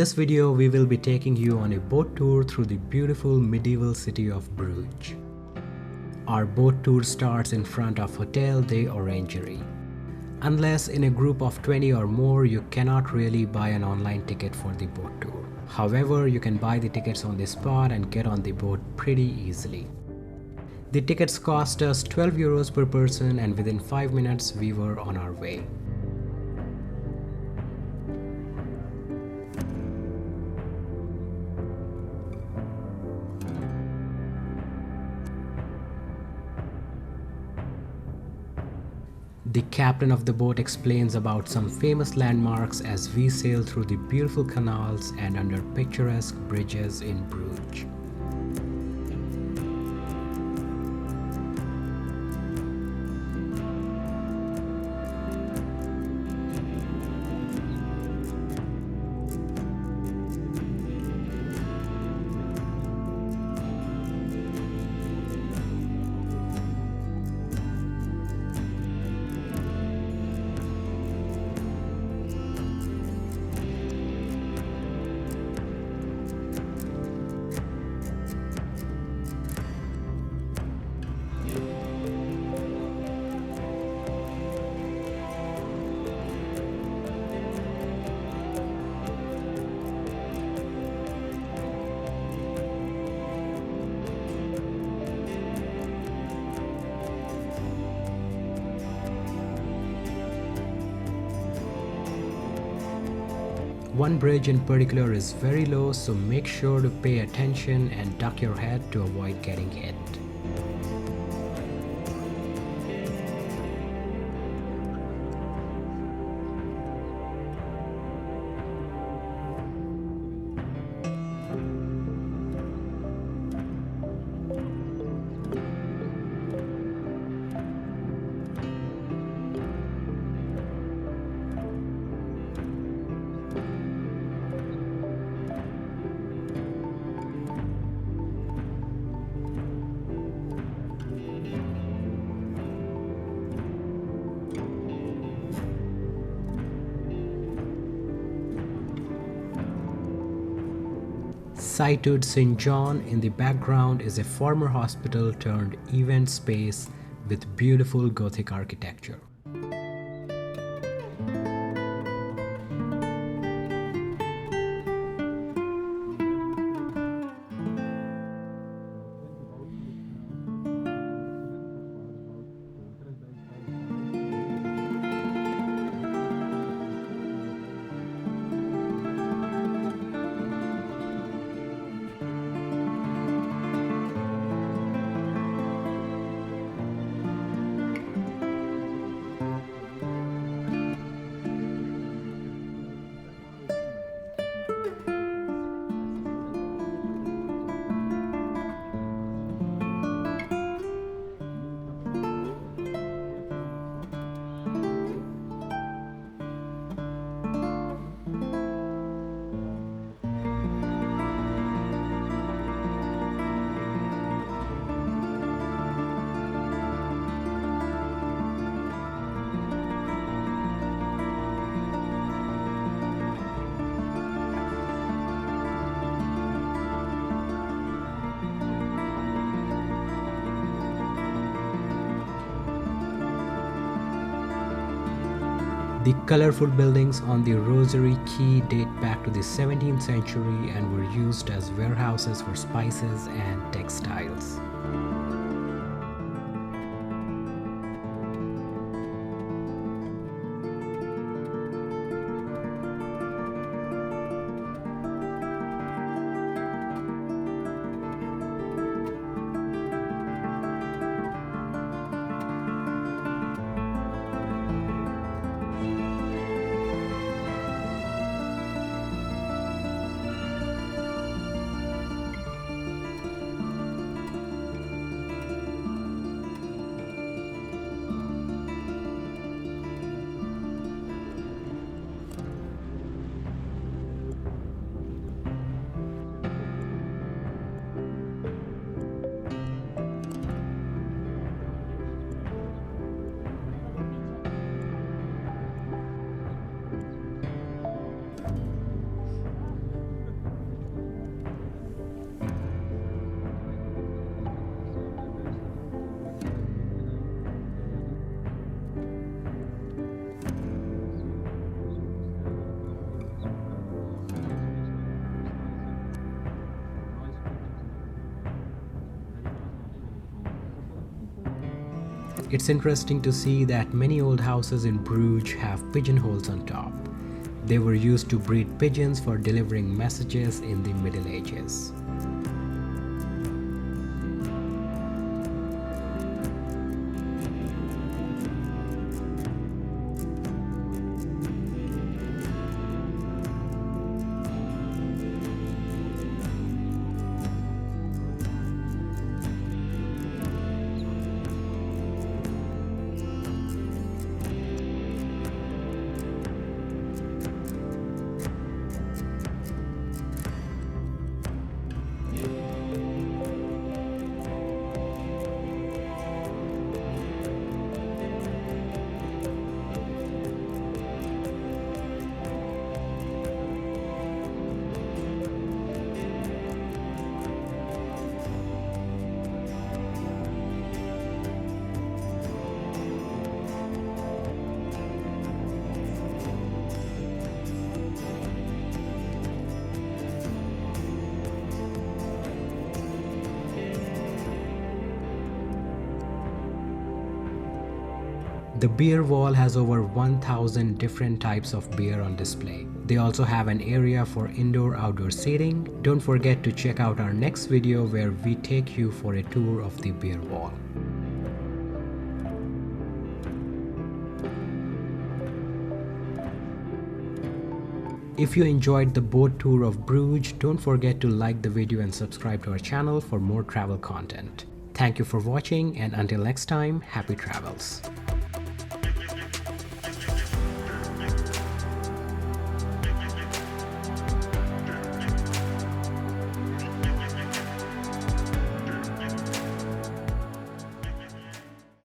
this video, we will be taking you on a boat tour through the beautiful medieval city of Bruges. Our boat tour starts in front of Hotel de Orangerie. Unless in a group of 20 or more, you cannot really buy an online ticket for the boat tour. However, you can buy the tickets on the spot and get on the boat pretty easily. The tickets cost us 12 euros per person, and within 5 minutes we were on our way. The captain of the boat explains about some famous landmarks as we sail through the beautiful canals and under picturesque bridges in Bruges. One bridge in particular is very low, so make sure to pay attention and duck your head to avoid getting hit. Sighted St. John in the background is a former hospital turned event space with beautiful Gothic architecture. The colorful buildings on the Rosary Quay date back to the 17th century and were used as warehouses for spices and textiles. It's interesting to see that many old houses in Bruges have pigeonholes on top. They were used to breed pigeons for delivering messages in the Middle Ages. The beer wall has over 1,000 different types of beer on display. They also have an area for indoor-outdoor seating. Don't forget to check out our next video where we take you for a tour of the beer wall. If you enjoyed the boat tour of Bruges, don't forget to like the video and subscribe to our channel for more travel content. Thank you for watching, and until next time, happy travels.